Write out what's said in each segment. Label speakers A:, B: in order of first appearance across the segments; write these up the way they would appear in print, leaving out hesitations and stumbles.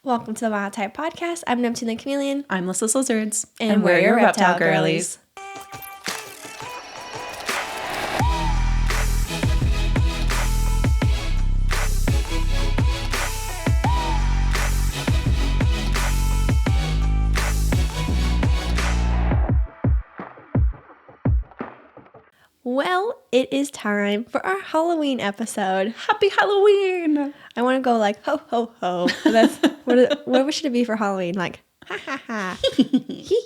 A: Welcome to the Wild Type Podcast. I'm Neptune the Chameleon.
B: I'm Lyssa Lizards.
A: And we're your Reptile Girlies. Well, it is time for our Halloween episode.
B: Happy Halloween!
A: I want to go like, ho, ho, ho. That's what should it be for Halloween? Like, ha, ha, ha. Hee,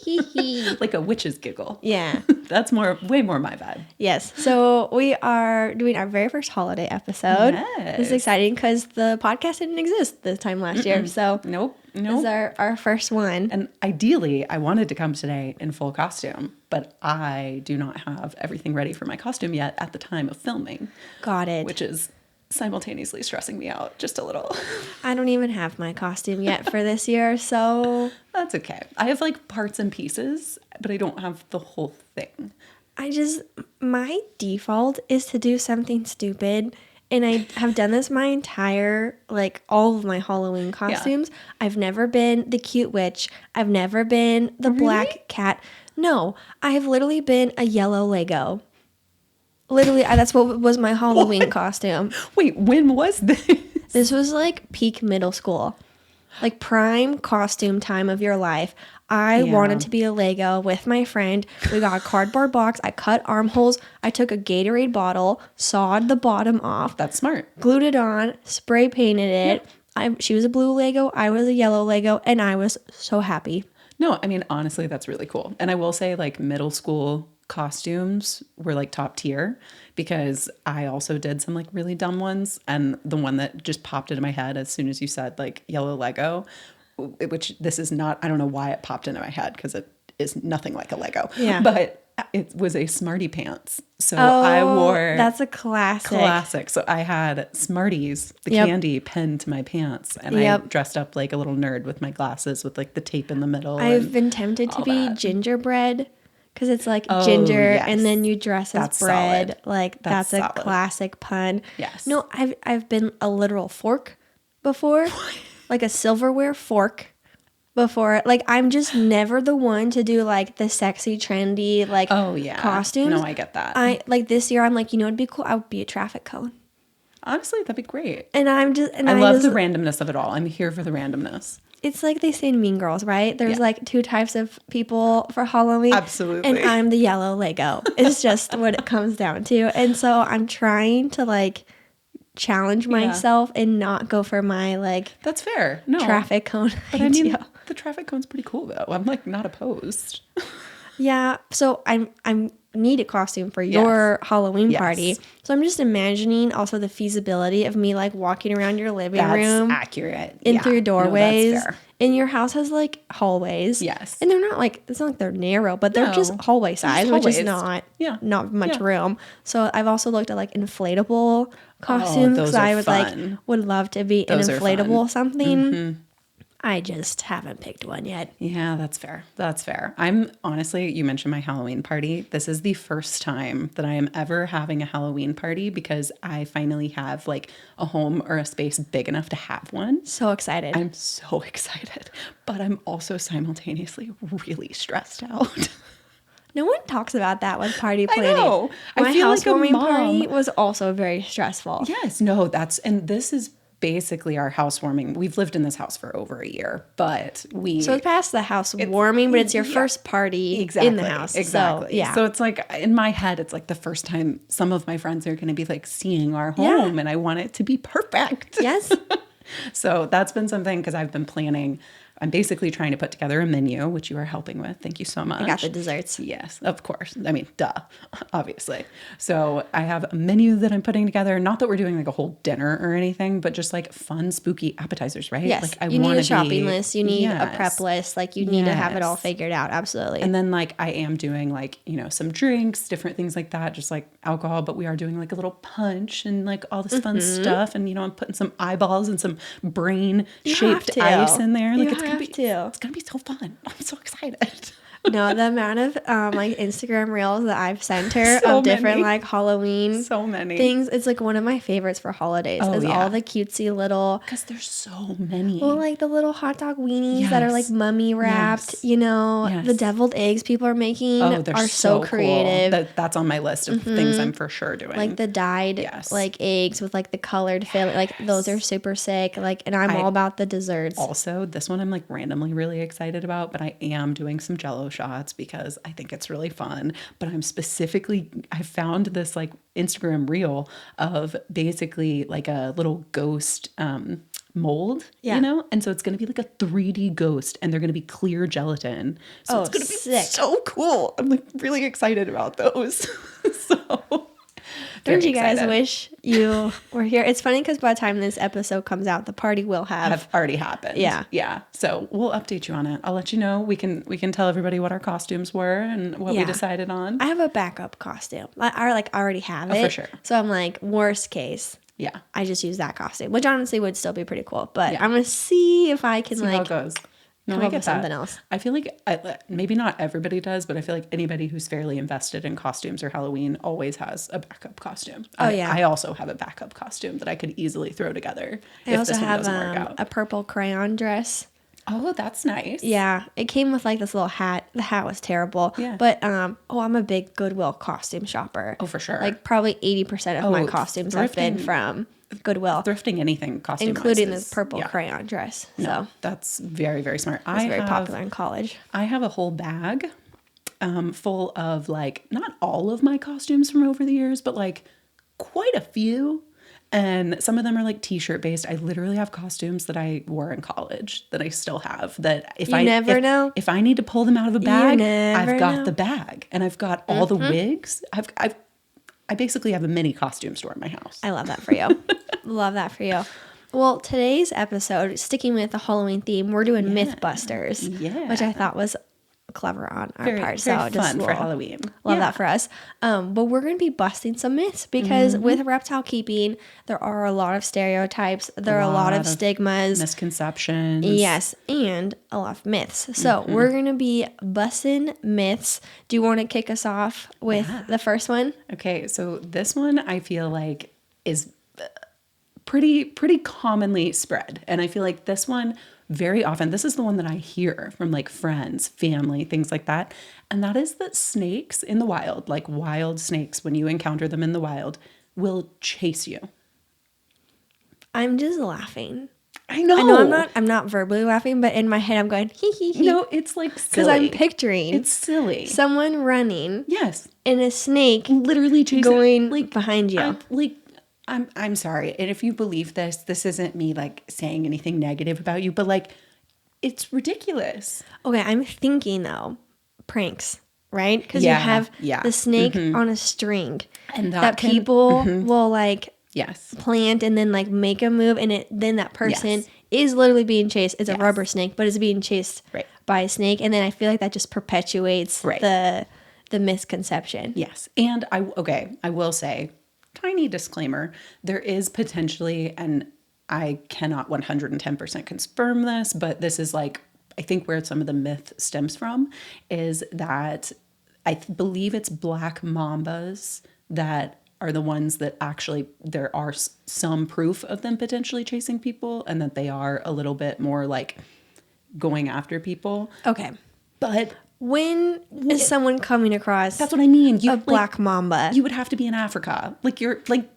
A: hee, hee.
B: Like a witch's giggle.
A: Yeah.
B: That's way more my vibe.
A: Yes. So we are doing our very first holiday episode.
B: Yes.
A: This is exciting because the podcast didn't exist this time last year. So
B: Nope.
A: this is our first one.
B: And ideally, I wanted to come today in full costume, but I do not have everything ready for my costume yet at the time of filming.
A: Got it.
B: Which is simultaneously stressing me out just a little.
A: I don't even have my costume yet for this year, so
B: That's okay. I have like parts and pieces, but I don't have the whole thing.
A: my default is to do something stupid. And I have done this my entire, all of my Halloween costumes. Yeah. I've never been the cute witch. I've never been the black cat. No, I have literally been a yellow Lego. Literally, that's what was my Halloween costume.
B: Wait, when was this?
A: This was like peak middle school. Like prime costume time of your life. I wanted to be a Lego with my friend. We got a cardboard box. I cut armholes. I took a Gatorade bottle, sawed the bottom off.
B: That's smart.
A: Glued it on, spray painted it. Yep. She was a blue Lego. I was a yellow Lego. And I was so happy.
B: No, I mean, honestly, that's really cool. And I will say like middle school costumes were like top tier because I also did some like really dumb ones. And the one that just popped into my head as soon as you said like yellow Lego, which this is not, I don't know why it popped into my head because it is nothing like a Lego. Yeah. But it was a Smarty Pants. So I wore...
A: That's a classic.
B: So I had Smarties, the candy, pinned to my pants. And I dressed up like a little nerd with my glasses with like the tape in the middle.
A: I've been tempted to be gingerbread because it's like ginger and then you dress as bread. Solid. Like that's a classic pun.
B: Yes.
A: No, I've been a literal fork before. Like a silverware fork before. Like I'm just never the one to do like the sexy trendy costumes.
B: No, I get that.
A: I like this year I'm like, you know what'd be cool? I would be a traffic cone.
B: Honestly, that'd be great.
A: And I'm just
B: I love the randomness of it all. I'm here for the randomness.
A: It's like they say in Mean Girls, right? There's like two types of people for Halloween.
B: Absolutely.
A: And I'm the yellow Lego. It's just what it comes down to. And so I'm trying to like challenge myself and not go for my
B: that's fair. No
A: traffic cone.
B: But I mean, the traffic cone's pretty cool though. I'm like not opposed.
A: Yeah. So I'm need a costume for your Halloween party. So I'm just imagining also the feasibility of me like walking around your living room.
B: That's accurate.
A: In through doorways.
B: No, that's fair.
A: And your house has like hallways.
B: Yes.
A: And they're not like, it's not like they're narrow, but they're just hallway size, which is not much room. So I've also looked at like inflatable costumes because I was would love to be an inflatable something. Mm-hmm. I just haven't picked one yet.
B: Yeah, that's fair. That's fair. I'm honestly, you mentioned my Halloween party. This is the first time that I am ever having a Halloween party because I finally have like a home or a space big enough to have one.
A: So excited.
B: I'm so excited, but I'm also simultaneously really stressed out.
A: No one talks about that with party planning.
B: I know.
A: My housewarming party was also very stressful.
B: Yes, no, and this is basically our housewarming. We've lived in this house for over a year, but
A: so it's past the housewarming, but it's your first party in the house.
B: Exactly.
A: So,
B: so it's like in my head, it's like the first time some of my friends are going to be like seeing our home, and I want it to be perfect.
A: Yes.
B: So that's been something because I've been planning. I'm basically trying to put together a menu, which you are helping with. Thank you so much.
A: I got the desserts.
B: Yes, of course. I mean, duh, obviously. So I have a menu that I'm putting together. Not that we're doing like a whole dinner or anything, but just like fun, spooky appetizers, right?
A: Yes,
B: like
A: you need a shopping list. You need a prep list. Like you need to have it all figured out. Absolutely.
B: And then like I am doing like, some drinks, different things like that, just like alcohol. But we are doing like a little punch and like all this fun stuff. And, I'm putting some eyeballs and some brain-shaped ice in there. Like it's going to be so fun. I'm so excited.
A: No, the amount of like Instagram reels that I've sent her
B: So
A: of different
B: many.
A: like Halloween
B: So many
A: things, it's like one of my favorites for holidays.
B: Oh,
A: Is
B: yeah.
A: all the cutesy little,
B: because there's so many.
A: well, like the little hot dog weenies that are like
B: Yes.
A: mummy wrapped.
B: Yes.
A: You know, the
B: Yes.
A: deviled eggs people are making
B: Oh, they're
A: are so
B: cool.
A: creative.
B: That's on my list of things I'm for sure doing.
A: Like the dyed
B: Yes.
A: like eggs with like the colored filling, like those are super sick. Like, and I'm all about the desserts.
B: Also, this one I'm like randomly really excited about, but I am doing some Jello shots because I think it's really fun. But I found this like Instagram reel of basically like a little ghost mold,
A: Yeah.
B: you know? And so it's going to be like a 3D ghost and they're going to be clear gelatin. So it's going to be
A: sick.
B: so cool. I'm like really excited about those. So
A: Don't you guys wish you were here? It's funny because by the time this episode comes out, the party will have
B: already happened.
A: Yeah.
B: Yeah. So we'll update you on it. I'll let you know. We can tell everybody what our costumes were and what we decided on.
A: I have a backup costume. I already have it.
B: For sure.
A: So I'm like, worst case,
B: Yeah.
A: I just use that costume, which honestly would still be pretty cool. But
B: Yeah.
A: I'm gonna see if I can
B: See how
A: like
B: it goes. No,
A: come
B: I
A: up
B: get
A: with
B: that.
A: something else.
B: I feel like maybe not everybody does, but I feel like anybody who's fairly invested in costumes or Halloween always has a backup costume.
A: Oh, yeah.
B: I also have a backup costume that I could easily throw together
A: I
B: if
A: also
B: this one
A: have
B: doesn't work out.
A: a purple crayon dress.
B: Oh, that's nice.
A: Yeah, it came with like this little hat. The hat was terrible.
B: Yeah.
A: But I'm a big Goodwill costume shopper.
B: Oh, for sure.
A: Like probably 80% of my costumes have been from Goodwill,
B: Thrifting anything costume,
A: including this purple crayon dress.
B: No,
A: So
B: that's very, very smart.
A: it's very popular in college.
B: I have a whole bag full of like, not all of my costumes from over the years, but like quite a few. And some of them are like t-shirt based. I literally have costumes that I wore in college that I still have that if I
A: know.
B: If I need to pull them out of a bag, I've got
A: know.
B: the bag and I've got all the wigs. I basically have a mini costume store in my house.
A: I love that for you. Love that for you. Well, today's episode, sticking with the Halloween theme, we're doing Mythbusters, which I thought was clever on our part. So
B: very
A: just
B: fun for Halloween.
A: Love that for us. But we're going to be busting some myths because with reptile keeping, there are a lot of stereotypes. There are a lot of stigmas.
B: Misconceptions.
A: Yes, and a lot of myths. So we're going to be busting myths. Do you want to kick us off with the first one?
B: Okay, so this one I feel like is pretty commonly spread. And I feel like this one very often, this is the one that I hear from like friends, family, things like that. And that is that snakes in the wild, like wild snakes, when you encounter them in the wild, will chase you.
A: I'm just laughing.
B: I know.
A: I'm not verbally laughing, but in my head I'm going hee hee hee.
B: No, it's like silly.
A: Because I'm picturing
B: it's silly.
A: someone running.
B: Yes.
A: And a snake
B: Literally chasing
A: going
B: like
A: behind you.
B: I'm sorry. And if you believe this isn't me like saying anything negative about you, but like it's ridiculous.
A: Okay, I'm thinking though, pranks, right? Because you have the snake on a string
B: And
A: that people will like
B: Yes.
A: plant and then like make a move, and then that person is literally being chased. It's a rubber snake, but it's being chased by a snake, and then I feel like that just perpetuates the misconception.
B: Yes. And I will say, tiny disclaimer, there is potentially, and I cannot 110% confirm this, but this is like, I think where some of the myth stems from is that I believe it's black mambas that are the ones that actually there are some proof of them potentially chasing people and that they are a little bit more like going after people.
A: Okay.
B: But
A: when is someone coming across
B: that's what I mean.
A: a black mamba?
B: You would have to be in Africa. Like you're like,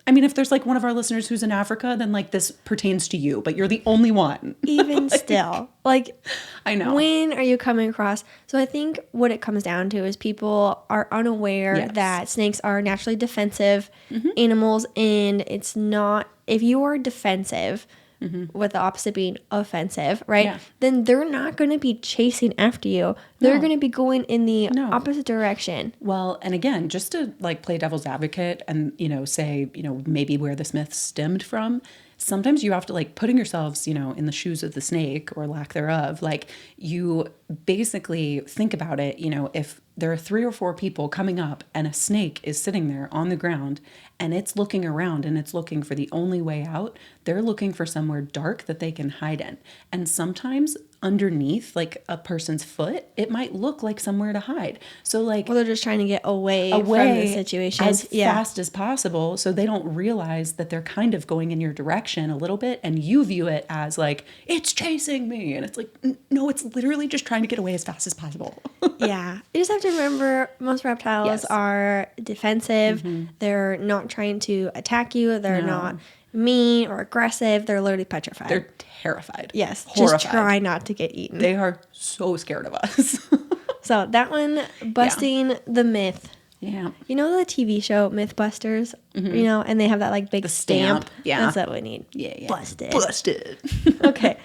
B: I mean, if there's like one of our listeners who's in Africa, then like this pertains to you, but you're the only one.
A: Even still, like,
B: I know.
A: When are you coming across? So I think what it comes down to is people are unaware that snakes are naturally defensive animals, and it's not, if you are defensive, with the opposite being offensive, right? Yeah. Then they're not going to be chasing after you. They're going to be going in the opposite direction.
B: Well, and again, just to like play devil's advocate and, say, maybe where this myth stemmed from, sometimes you have to like putting yourselves, in the shoes of the snake or lack thereof, like you basically think about it, if there are 3 or 4 people coming up and a snake is sitting there on the ground and it's looking around and it's looking for the only way out, they're looking for somewhere dark that they can hide in. And sometimes underneath like a person's foot, it might look like somewhere to hide. So like,
A: Well, they're just trying to get away from the situation
B: as fast as possible, so they don't realize that they're kind of going in your direction a little bit, and you view it as like it's chasing me, and it's like no, it's literally just trying to get away as fast as possible.
A: Yeah, you just have to remember most reptiles are defensive. They're not trying to attack you. They're not mean or aggressive. They're literally petrified.
B: They're terrified.
A: Yes,
B: horrified.
A: just try not to get eaten.
B: They are so scared of us.
A: So that one, busting the myth.
B: Yeah.
A: You know the TV show Mythbusters? You know, and they have that like big stamp.
B: Yeah.
A: That's what we need.
B: Yeah.
A: Busted. Okay.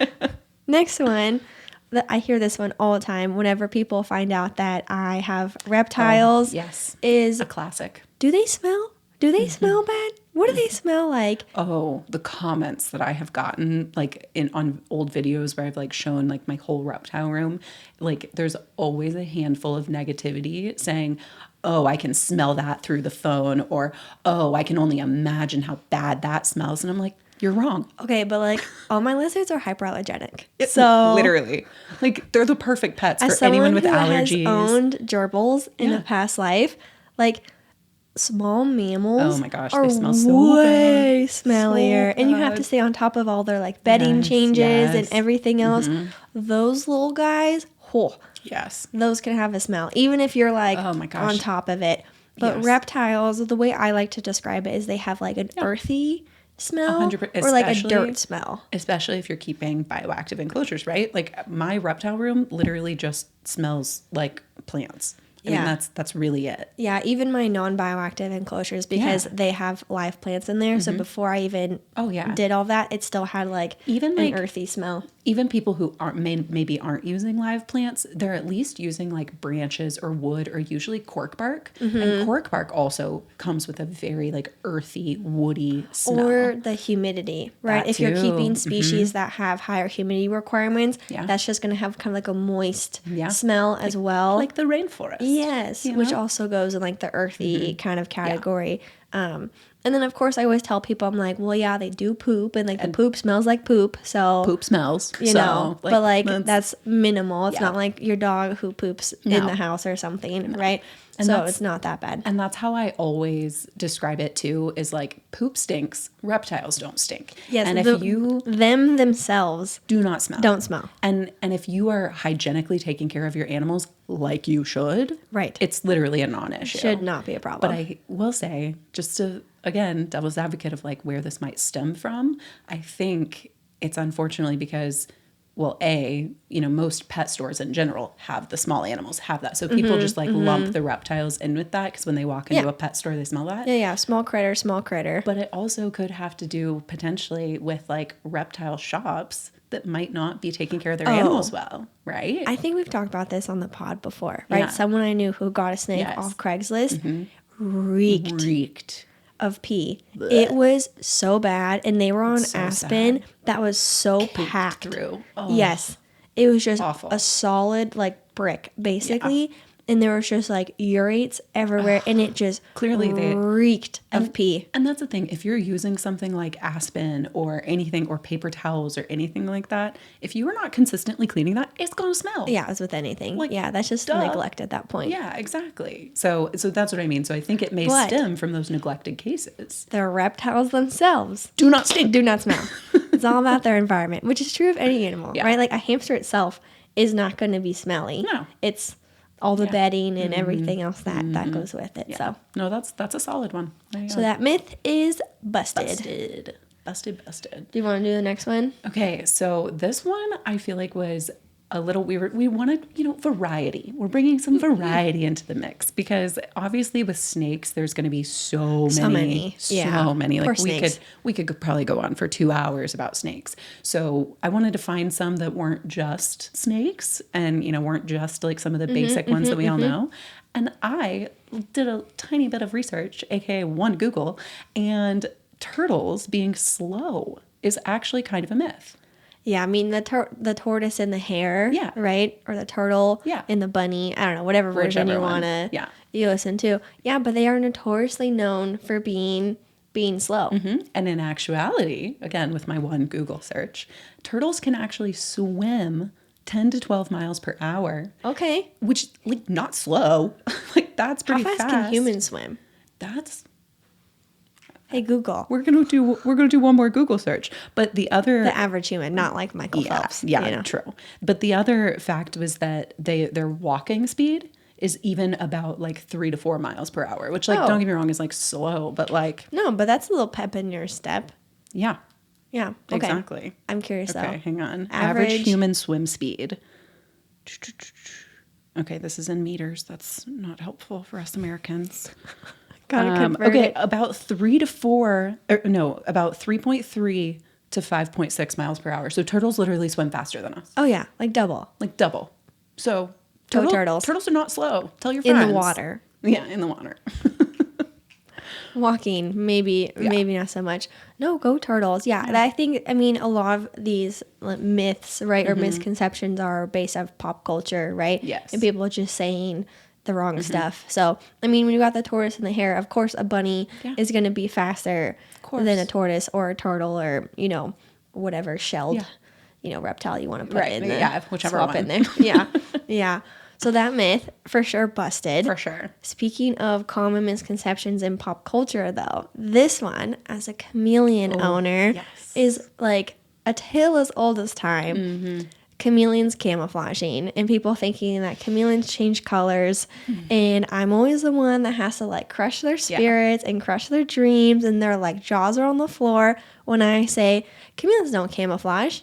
A: Next one. I hear this one all the time whenever people find out that I have reptiles.
B: Yes.
A: Is
B: a classic.
A: Do they smell? Do they smell bad? What do they smell like?
B: Oh, the comments that I have gotten, like on old videos where I've like shown like my whole reptile room, like there's always a handful of negativity saying, oh, I can smell that through the phone, or oh, I can only imagine how bad that smells. And I'm like, you're wrong.
A: Okay, but like all my lizards are hyperallergenic. So
B: literally, like they're the perfect pets for anyone with allergies.
A: As someone who has owned gerbils in a past life, like small mammals,
B: oh my gosh,
A: are
B: they smell so
A: way
B: good.
A: smellier,
B: So
A: and you have to stay on top of all their like bedding changes and everything else. Those little guys,
B: yes,
A: those can have a smell, even if you're like
B: oh my gosh.
A: on top of it. But reptiles, the way I like to describe it is they have like an earthy smell, or like a dirt smell.
B: Especially if you're keeping bioactive enclosures, right? Like my reptile room literally just smells like plants. I mean, that's really it.
A: Yeah, even my non-bioactive enclosures, because they have live plants in there. So before I even did all that, it still had like
B: even
A: an earthy smell.
B: Even people who maybe aren't using live plants, they're at least using like branches or wood, or usually cork bark. And cork bark also comes with a very like earthy, woody smell.
A: Or the humidity, right? If you're keeping species that have higher humidity requirements, that's just going to have kind of like a moist smell as well.
B: Like the rainforest.
A: Yes, which also goes in like the earthy kind of category. And then, of course, I always tell people, I'm like, well, yeah, they do poop, and like the poop smells like poop. So
B: poop smells,
A: you know, like, but like that's minimal. It's not like your dog who poops in the house or something, right? And so it's not that bad.
B: And that's how I always describe it too, is like poop stinks, reptiles don't stink.
A: Yes,
B: and if you
A: themselves
B: do not smell.
A: Don't smell.
B: And if you are hygienically taking care of your animals like you should,
A: right,
B: it's literally a non-issue.
A: Should not be a problem.
B: But I will say, just to, again, devil's advocate of like where this might stem from, I think it's unfortunately because, well, most pet stores in general have the small animals, have that. So people just like lump the reptiles in with that, because when they walk into a pet store, they smell that.
A: Yeah, small critter.
B: But it also could have to do potentially with like reptile shops that might not be taking care of their animals well, right?
A: I think we've talked about this on the pod before, right? Yeah. Someone I knew who got a snake off Craigslist reeked of pee. Blech. It was so bad, and they were on Aspen sad. That was so packed
B: through. Oh,
A: yes, it was just
B: awful.
A: A solid like brick basically. Yeah. And there was just like urates everywhere, and it just
B: clearly
A: reeked of pee.
B: And that's the thing. If you're using something like Aspen or anything, or paper towels or anything like that, if you are not consistently cleaning that, it's going to smell.
A: Yeah, as with anything. Like, yeah, that's just neglect at that point.
B: Yeah, exactly. So that's what I mean. So I think it may stem from those neglected cases.
A: The reptiles themselves
B: do not stink.
A: Do not smell. It's all about their environment, which is true of any animal, right? Like a hamster itself is not going to be smelly.
B: No.
A: It's all the bedding and everything else that goes with it. Yeah. So
B: no, that's a solid one.
A: So that myth is busted.
B: Busted.
A: Do you want to do the next one?
B: Okay, so this one I feel like was a little we wanted, variety. We're bringing some variety into the mix, because obviously with snakes there's going to be so many. Like we could probably go on for 2 hours about snakes. So I wanted to find some that weren't just snakes, and weren't just like some of the basic ones that we all know. And I did a tiny bit of research, aka one Google, and turtles being slow is actually kind of a myth.
A: Yeah, I mean, the tortoise and the hare, right? Or the turtle and the bunny. I don't know, whatever version you want to you listen to. Yeah, but they are notoriously known for being slow.
B: And in actuality, again, with my one Google search, turtles can actually swim 10 to 12 miles per hour.
A: Okay.
B: Which, like, not slow. Like, that's pretty fast.
A: How fast can humans swim?
B: That's...
A: Hey, Google.
B: We're gonna do one more Google search. But the
A: average human, not like Michael Phelps.
B: Yeah,
A: you know?
B: true. But the other fact was that their walking speed is even about like 3 to 4 miles per hour, which, like, don't get me wrong, is like slow, but like...
A: No, but that's a little pep in your step.
B: Yeah.
A: Yeah. Okay.
B: Exactly.
A: I'm curious though.
B: Okay, hang on. Average human swim speed. Okay, this is in meters. That's not helpful for us Americans.
A: Gotta convert
B: okay,
A: it.
B: about 3.3 to 5.6 miles per hour. So turtles literally swim faster than us.
A: Oh yeah, like double.
B: Like double. So
A: Go turtles.
B: Turtles are not slow. Tell your friends.
A: In the water.
B: Yeah, in the water.
A: Walking, maybe not so much. No, go turtles. Yeah. I think, I mean, a lot of these like, myths, right, or misconceptions are based off pop culture, right?
B: Yes.
A: And people just saying the wrong stuff. So, I mean, when you got the tortoise and the hare, of course, a bunny is going to be faster than a tortoise or a turtle or, you know, whatever shelled, you know, reptile you want to put in there.
B: Yeah, whichever one.
A: In there. Yeah. Yeah. So that myth for sure busted.
B: For sure.
A: Speaking of common misconceptions in pop culture, though, this one, as a chameleon owner, is like a tale as old as time. Chameleons camouflaging and people thinking that chameleons change colors. And I'm always the one that has to like crush their spirits and crush their dreams. And their like jaws are on the floor when I say chameleons don't camouflage.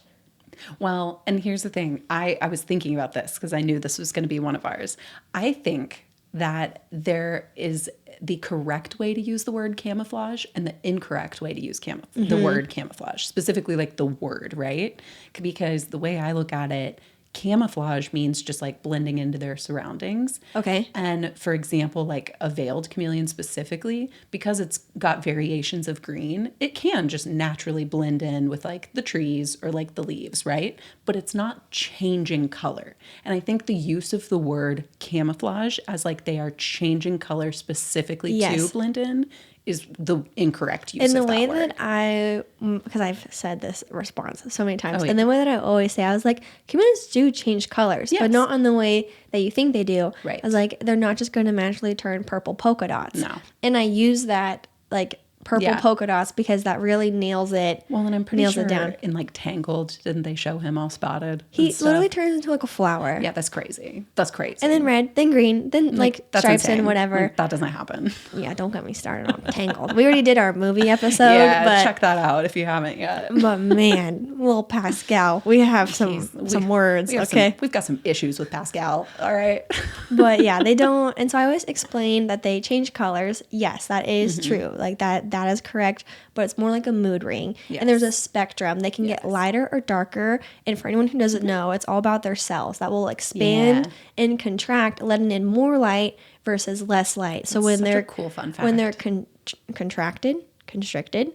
B: Well, and here's the thing. I was thinking about this because I knew this was going to be one of ours. I think that there is the correct way to use the word camouflage and the incorrect way to use the word camouflage, specifically like the word, right? Because the way I look at it, camouflage means just like blending into their surroundings.
A: Okay.
B: And for example, like a veiled chameleon specifically, because it's got variations of green, it can just naturally blend in with like the trees or like the leaves, right? But it's not changing color. And I think the use of the word camouflage as like they are changing color specifically to blend in is the incorrect use of that word.
A: And the way that because I've said this response so many times, and the way that I always say, I was like, chameleons do change colors, but not in the way that you think they do.
B: Right.
A: I was like, they're not just going to magically turn purple polka dots.
B: No.
A: And I use that like purple polka dots because that really nails it.
B: Well, and I'm pretty sure
A: it down.
B: In like Tangled, didn't they show him all spotted?
A: He literally turns into like a flower.
B: Yeah, that's crazy. That's crazy.
A: And then red, then green, then like stripes
B: insane.
A: and whatever.
B: Like, that doesn't happen.
A: Yeah, don't get me started on Tangled. We already did our movie episode.
B: Yeah, check that out if you haven't yet.
A: But man, little Pascal, we have some words.
B: We've got some issues with Pascal. All right.
A: But yeah, they don't. And so I always explain that they change colors. Yes, that is true. Like that is correct. But it's more like a mood ring. Yes. And there's a spectrum. They can get lighter or darker. And for anyone who doesn't know, it's all about their cells that will expand and contract, letting in more light versus less light. So when they're
B: a cool fun fact.
A: When they're constricted, tiny.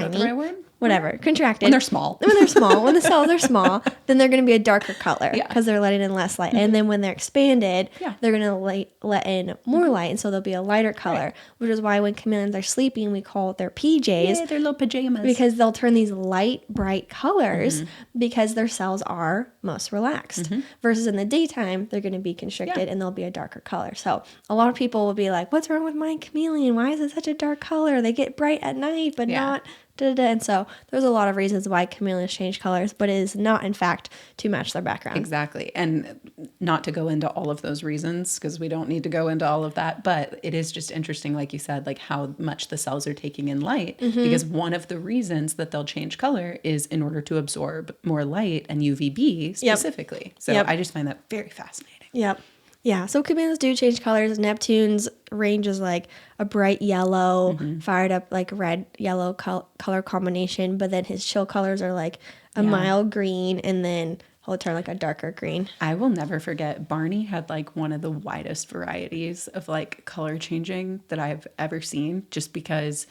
B: Is that the right word?
A: Whatever, contracted.
B: When they're small.
A: When the cells are small, then they're going to be a darker color because they're letting in less light. And then when they're expanded, they're going to let in more light, and so they'll be a lighter color, which is why when chameleons are sleeping, we call it their PJs.
B: Yeah, their little pajamas.
A: Because they'll turn these light, bright colors because their cells are most relaxed. Versus in the daytime, they're going to be constricted and they'll be a darker color. So a lot of people will be like, what's wrong with my chameleon? Why is it such a dark color? They get bright at night, but not... And so there's a lot of reasons why chameleons change colors, but it is not, in fact, to match their background.
B: Exactly. And not to go into all of those reasons, because we don't need to go into all of that, but it is just interesting, like you said, like how much the cells are taking in light, because one of the reasons that they'll change color is in order to absorb more light and UVB specifically. So I just find that very fascinating.
A: Yep. Yeah, so chameleons do change colors. Neptune's range is like a bright yellow, fired up like red, yellow color combination, but then his chill colors are like a mild green, and then he'll turn like a darker green.
B: I will never forget, Barney had like one of the widest varieties of like color changing that I've ever seen, just because...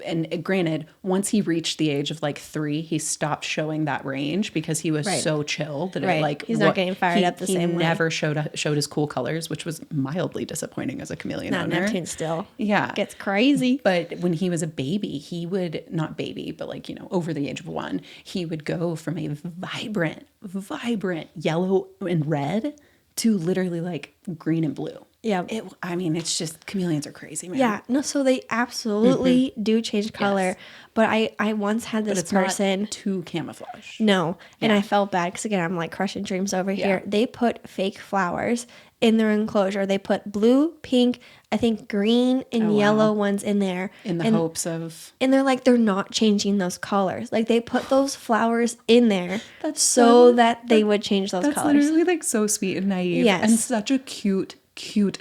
B: And granted, once he reached the age of like 3, he stopped showing that range because he was so chill that it like
A: he's not getting fired up the same way.
B: He never showed his cool colors, which was mildly disappointing as a chameleon owner.
A: Neptune still gets crazy.
B: But when he was a baby, he would not baby, but like, you know, over the age of 1, he would go from a vibrant vibrant yellow and red to literally like green and blue.
A: Yeah.
B: I mean, it's just chameleons are crazy, man.
A: Yeah, no, so they absolutely do change color.
B: Yes.
A: But I once had this
B: But it's
A: person.
B: not too camouflage.
A: No, and
B: Yeah.
A: I felt bad because again, I'm like crushing dreams over here. They put fake flowers in their enclosure. They put blue, pink, I think green and yellow ones in there.
B: In the hopes of...
A: And they're like, they're not changing those colors. Like they put those flowers in there that they would change those
B: That's
A: colors.
B: literally like so sweet and naive.
A: Yes.
B: And such a cute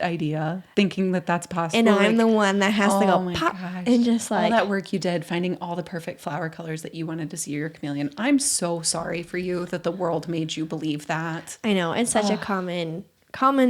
B: idea, thinking that that's possible.
A: And I'm
B: like,
A: the one that has to
B: oh
A: go
B: my
A: pop
B: gosh.
A: and just like
B: all that work you did finding all the perfect flower colors that you wanted to see your chameleon. I'm so sorry for you that the world made you believe that.
A: I know, it's such a common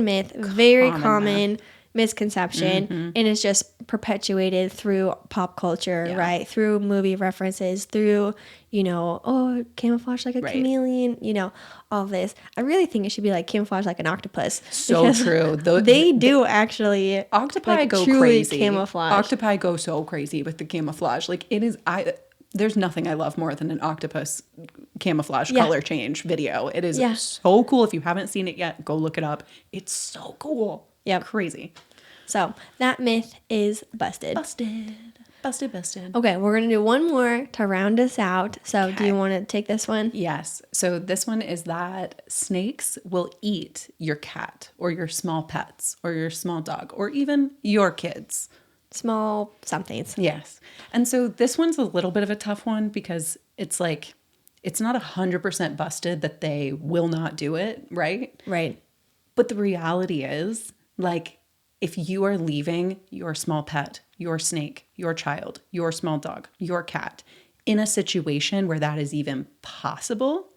A: myth, very common misconception, and it's just perpetuated through pop culture, right? Through movie references, through, camouflage like a chameleon, all this. I really think it should be like camouflage like an octopus.
B: So true.
A: They do actually.
B: Octopi
A: like,
B: go
A: truly
B: crazy.
A: Camouflage.
B: Octopi go so crazy with the camouflage. Like it is, there's nothing I love more than an octopus camouflage color change video. It is so cool. If you haven't seen it yet, go look it up. It's so cool.
A: Yeah.
B: Crazy.
A: So that myth is busted.
B: Busted.
A: Okay, we're going to do one more to round us out. So do you want to take this one?
B: Yes. So this one is that snakes will eat your cat or your small pets or your small dog or even your kids.
A: Small somethings.
B: Yes. And so this one's a little bit of a tough one because it's like, it's not 100% busted that they will not do it, right?
A: Right.
B: But the reality is, like, if you are leaving your small pet, your snake, your child, your small dog, your cat in a situation where that is even possible,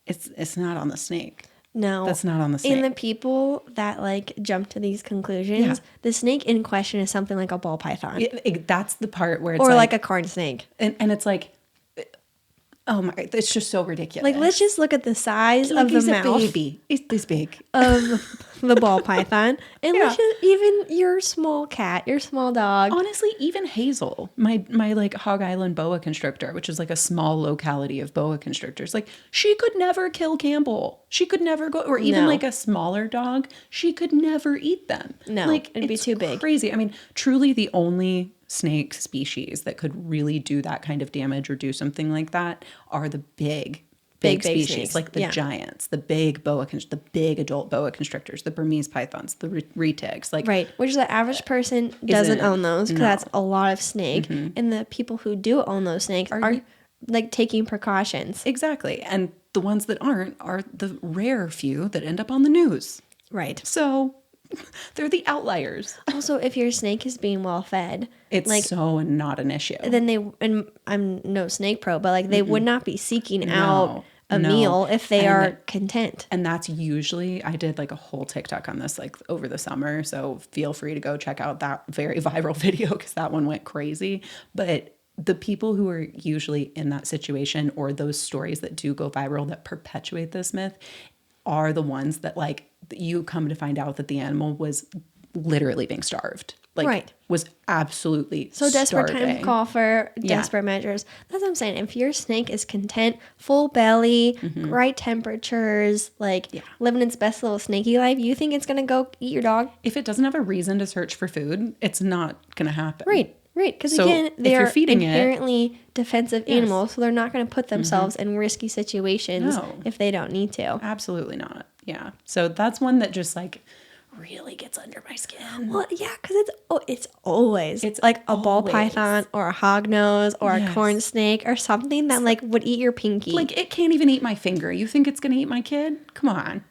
B: it's not on the snake.
A: No.
B: That's not on the snake.
A: And the people that like jump to these conclusions, the snake in question is something like a ball python.
B: That's the part where it's
A: or like a corn snake.
B: And it's like, oh my, it's just so ridiculous.
A: Like, let's just look at the size
B: like
A: of the
B: he's
A: mouth.
B: A baby. It's this big.
A: Of the ball python. And let's just, even your small cat, your small dog.
B: Honestly, even Hazel, my like Hog Island boa constrictor, which is like a small locality of boa constrictors, like she could never kill Campbell. She could never go, or even like a smaller dog, she could never eat them.
A: No,
B: like
A: it'd be too big.
B: Crazy. I mean, truly the only snake species that could really do that kind of damage or do something like that are the big species,
A: snakes.
B: like the giants, the big the big adult boa constrictors, the Burmese pythons, the retigs, like
A: right, which the average person doesn't own those because that's a lot of snake, and the people who do own those snakes are like taking precautions.
B: Exactly, and the ones that aren't are the rare few that end up on the news.
A: Right.
B: So they're the outliers.
A: Also, if your snake is being well fed,
B: it's like, so not an issue.
A: Then and I'm no snake pro, but like they would not be seeking out a meal if they are content.
B: And that's usually, I did like a whole TikTok on this like over the summer. So feel free to go check out that very viral video because that one went crazy. But the people who are usually in that situation or those stories that do go viral that perpetuate this myth are the ones that like you come to find out that the animal was literally being starved. Like was absolutely
A: so desperate
B: starving.
A: time to call for desperate measures. That's what I'm saying. If your snake is content, full belly, right temperatures, like living its best little snaky life, you think it's gonna go eat your dog?
B: If it doesn't have a reason to search for food, it's not gonna happen.
A: Right. Because again, they are
B: feeding
A: inherently defensive animals, so they're not going to put themselves in risky situations if they don't need to.
B: Absolutely not. Yeah. So that's one that just like really gets under my skin.
A: Well, yeah, because it's always like a ball python or a hognose or a corn snake or something that like would eat your pinky.
B: Like it can't even eat my finger. You think it's gonna eat my kid? Come on.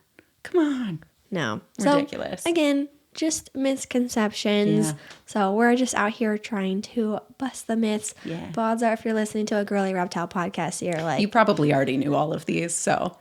A: No,
B: ridiculous.
A: So, again, just misconceptions.
B: Yeah.
A: So we're just out here trying to bust the myths.
B: Yeah.
A: But odds are, if you're listening to a Girly Reptile podcast, you're like,
B: you probably already knew all of these, so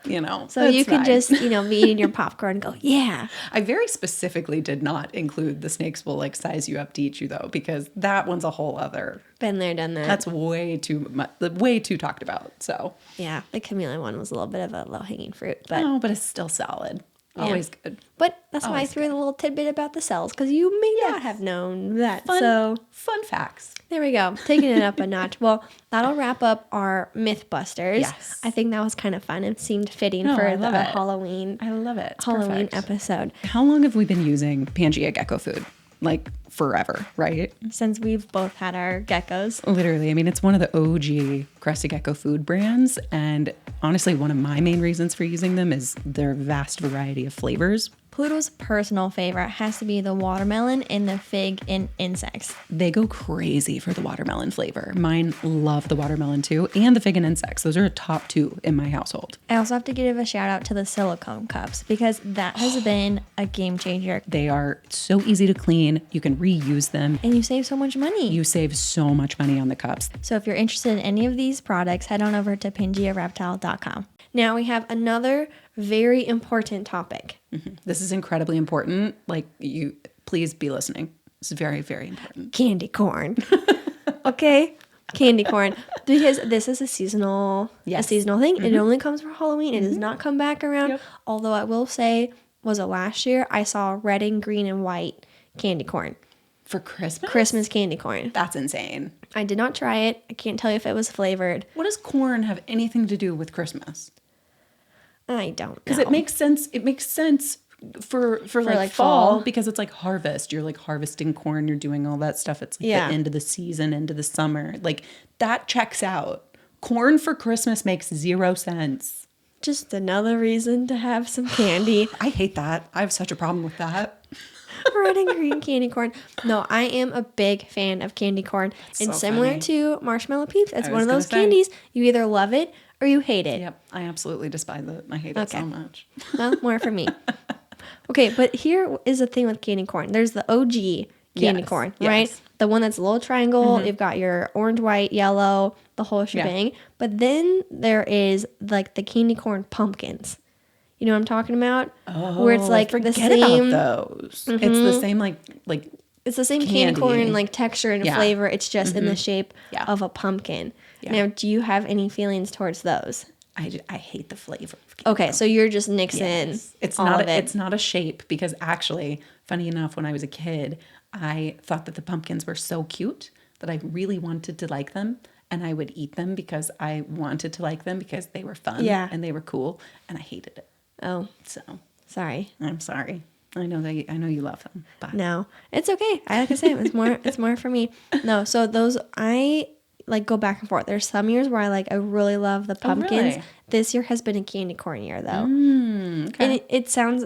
A: So you could just be eating your popcorn and go, yeah.
B: I very specifically did not include the snakes will like size you up to eat you though, because that one's a whole other.
A: Been there, done that.
B: That's way too talked about. So
A: yeah, the chameleon one was a little bit of a low hanging fruit, but
B: but it's still solid. Always good.
A: But that's why I threw in a little tidbit about the cells, because you may not have known that.
B: Fun facts.
A: There we go. Taking it up a notch. Well, that'll wrap up our Mythbusters.
B: Yes.
A: I think that was kind of fun. It seemed fitting for the Halloween.
B: I love it. It's
A: Halloween
B: perfect.
A: episode.
B: How long have we been using Pangea gecko food? Like forever, right?
A: Since we've both had our geckos.
B: Literally. I mean, it's one of the OG Crested Gecko food brands. And honestly, one of my main reasons for using them is their vast variety of flavors.
A: Pluto's personal favorite has to be the watermelon and the fig and insects.
B: They go crazy for the watermelon flavor. Mine love the watermelon too, and the fig and insects. Those are a top 2 in my household.
A: I also have to give a shout out to the silicone cups, because that has been a game changer.
B: They are so easy to clean. You can reuse them.
A: And you save so much money.
B: You save so much money on the cups.
A: So if you're interested in any of these products, head on over to PangeaReptile.com. Now we have another very important topic.
B: This is incredibly important. Like, you, please be listening. It's very, very important.
A: Candy corn. Okay? Candy corn. Because this is a seasonal thing. It only comes for Halloween. It does not come back around.
B: Yep.
A: Although I will say, was it last year? I saw red and green and white candy corn.
B: For Christmas?
A: Christmas candy corn.
B: That's insane.
A: I did not try it. I can't tell you if it was flavored.
B: What does corn have anything to do with Christmas?
A: I don't know.
B: Because it makes sense. It makes sense for like fall, because it's like harvest. You're like harvesting corn. You're doing all that stuff. It's like the end of the season, into the summer. Like, that checks out. Corn for Christmas makes 0 sense.
A: Just another reason to have some candy.
B: I hate that. I have such a problem with that.
A: Red and green candy corn. No, I am a big fan of candy corn. And
B: so
A: similar
B: funny.
A: to Marshmallow Peeps, it's
B: I
A: one
B: was
A: of those
B: gonna say.
A: candies. You either love it or you hate it.
B: Yep. I absolutely despise it. I hate it so much.
A: Well, more for me. Okay, but here is the thing with candy corn. There's the OG candy corn, right?
B: Yes.
A: The one that's a little triangle. You've got your orange, white, yellow, the whole shebang. But then there is like the candy corn pumpkins. You know what I'm talking about?
B: Oh,
A: where it's like
B: forget
A: the same.
B: about those. It's the same like
A: It's the same candy corn like texture and flavor. It's just in the shape
B: Yeah.
A: of a pumpkin.
B: Yeah.
A: Now, do you have any feelings towards those?
B: I hate the flavor.
A: Okay, so you're just nixing
B: It's
A: all
B: not
A: of it.
B: it's not a shape, because actually, funny enough, when I was a kid, I thought that the pumpkins were so cute that I really wanted to like them, and I would eat them because I wanted to like them because they were fun and they were cool, and I hated it.
A: Oh,
B: So
A: sorry.
B: I'm sorry. I know you love them, but
A: No, it's okay. Like I said, it's more for me. No, so those I like go back and forth. There's some years where I really love the pumpkins.
B: really?
A: This year has been a candy corn year though.
B: okay.
A: And it sounds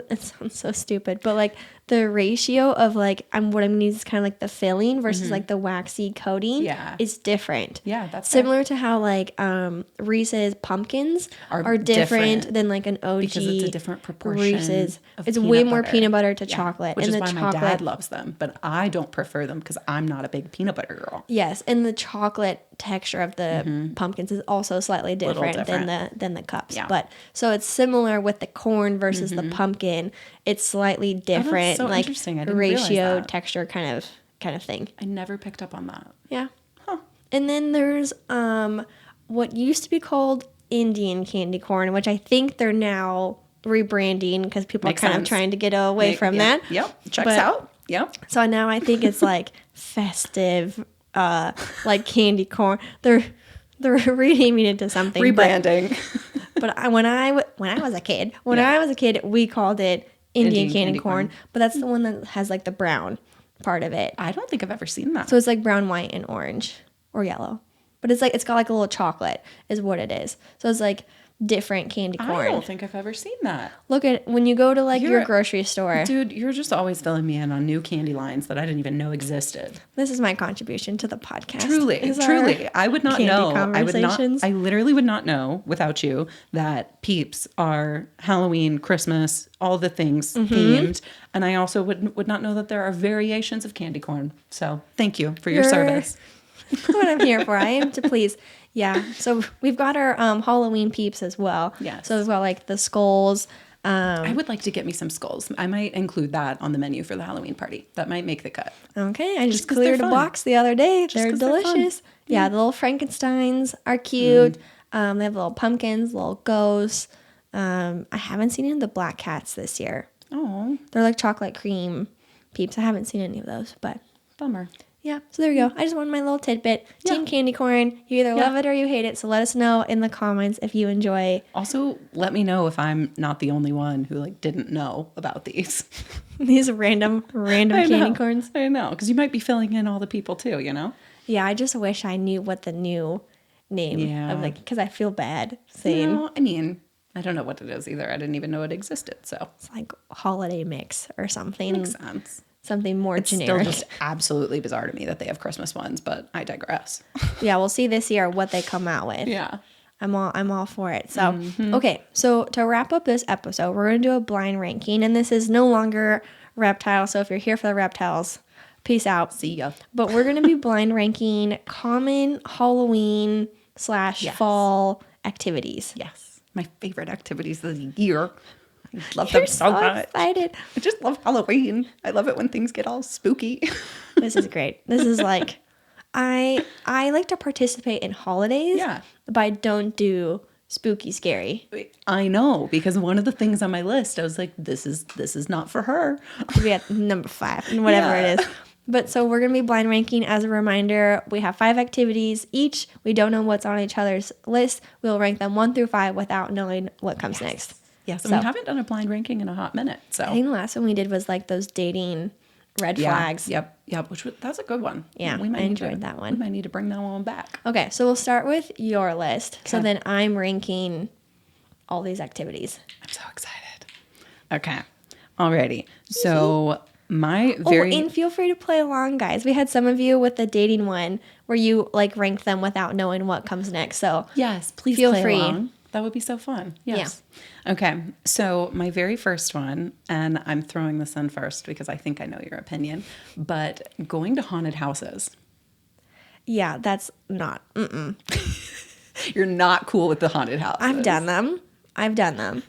A: so stupid, but like the ratio of like what I'm gonna use is kind of like the filling versus like the waxy coating is different.
B: Yeah, that's
A: similar to how like Reese's pumpkins are different than like an OG
B: because it's a different proportion.
A: Reese's.
B: Of
A: It's
B: peanut
A: way more
B: butter.
A: peanut butter to chocolate,
B: which
A: and
B: is
A: the
B: why
A: chocolate.
B: my dad loves them, but I don't prefer them because I'm not a big peanut butter girl.
A: Yes, and the chocolate texture of the pumpkins is also slightly different than the cups.
B: Yeah.
A: But so it's similar with the corn versus the pumpkin. It's slightly different,
B: so
A: like
B: interesting. I didn't realize
A: ratio,
B: that.
A: texture kind of thing.
B: I never picked up on that.
A: Yeah.
B: Huh.
A: And then there's what used to be called Indian candy corn, which I think they're now rebranding because people
B: Makes
A: are kind
B: sense.
A: of trying to get away from that.
B: Yep. Checks
A: But-
B: out. Yep.
A: So now I think it's like festive, like candy corn. They're renaming it to something.
B: Rebranding.
A: But when I was a kid, we called it Indian candy corn. But that's the one that has like the brown part of it.
B: I don't think I've ever seen that.
A: So it's like brown, white, and orange or yellow. But it's got like a little chocolate is what it is. So it's like different candy corn.
B: I don't think I've ever seen that.
A: Look at when you go to like your grocery store.
B: Dude, you're just always filling me in on new candy lines that I didn't even know existed.
A: This is my contribution to the podcast.
B: Truly. I would not
A: candy
B: know.
A: conversations.
B: I literally would not know without you that Peeps are Halloween, Christmas, all the things themed. And I also would not know that there are variations of candy corn. So thank you for your service.
A: That's what I'm here for. I am to please. Yeah. So we've got our Halloween Peeps as well.
B: Yes.
A: So we've got like the skulls.
B: I would like to get me some skulls. I might include that on the menu for the Halloween party. That might make the cut.
A: Okay. I just
B: 'cause
A: cleared
B: they're
A: a
B: fun.
A: box the other day. They're
B: 'cause they're fun.
A: delicious. Yeah. The little Frankensteins are cute. They have little pumpkins, little ghosts. I haven't seen any of the black cats this year.
B: Oh,
A: They're like chocolate cream peeps. I haven't seen any of those, but
B: bummer.
A: yeah. So there you go. I just wanted my little tidbit.
B: Yeah.
A: Team Candy Corn. You either love it or you hate it. So let us know in the comments if you enjoy.
B: Also, let me know if I'm not the only one who like didn't know about these.
A: These random candy corns.
B: I know, because you might be filling in all the people too, you know?
A: Yeah, I just wish I knew what the new name of because I feel bad saying
B: No, I mean, I don't know what it is either. I didn't even know it existed, so.
A: it's like holiday mix or something.
B: Makes sense.
A: Something more
B: It's
A: generic.
B: still just absolutely bizarre to me that they have Christmas ones, but I digress.
A: Yeah, we'll see this year what they come out with.
B: Yeah.
A: I'm all for it. So, okay. So to wrap up this episode, we're going to do a blind ranking, and this is no longer reptile. So if you're here for the reptiles, peace out.
B: See ya.
A: But we're going to be blind ranking common Halloween / fall activities.
B: Yes. My favorite activities of the year. I love them
A: You're
B: so much.
A: excited.
B: I just love Halloween. I love it when things get all spooky.
A: This is great. This is like I like to participate in holidays.
B: Yeah.
A: But I don't do spooky scary.
B: I know, because one of the things on my list, I was like, this is not for her.
A: We at number 5 and whatever it is. But so we're going to be blind ranking. As a reminder, we have 5 activities each. We don't know what's on each other's list. We'll rank them 1 through 5 without knowing what comes next.
B: Yes, and we haven't done a blind ranking in a hot minute. So
A: I think the last one we did was like those dating red flags.
B: Yep. That's a good one.
A: Yeah, I enjoyed that one.
B: We might need to bring that one back.
A: Okay, so we'll start with your list. Okay. So then I'm ranking all these activities.
B: I'm so excited. Okay. Alrighty. So and
A: feel free to play along, guys. We had some of you with the dating one where you like rank them without knowing what comes next. So
B: yes, please
A: feel
B: play
A: free.
B: Along. That would be so fun. Yes. Yeah. Okay. So my very first one, and I'm throwing this in first because I think I know your opinion, but going to haunted houses.
A: Yeah, that's not.
B: You're not cool with the haunted houses.
A: I've done them.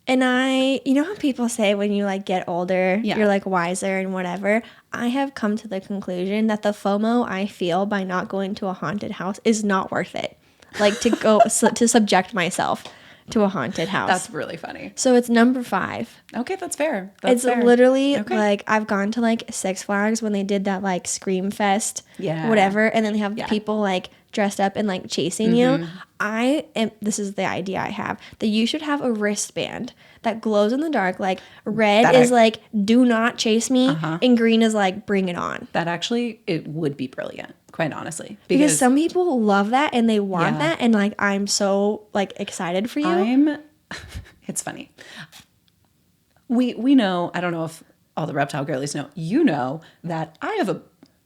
A: And you know how people say when you like get older, you're like wiser and whatever. I have come to the conclusion that the FOMO I feel by not going to a haunted house is not worth it. Like to go to subject myself to a haunted house.
B: That's really funny.
A: So it's number 5.
B: Okay, that's fair.
A: It's literally like I've gone to like Six Flags when they did that like Scream Fest, whatever, and then they have people like dressed up and like chasing you. This is the idea I have, that you should have a wristband that glows in the dark. Like red is like do not chase me, and green is like bring it on.
B: That actually, it would be brilliant, quite honestly.
A: Because some people love that and they want that, and like I'm so like excited for you.
B: It's funny. We know, I don't know if all the reptile girlies know, you know that I have a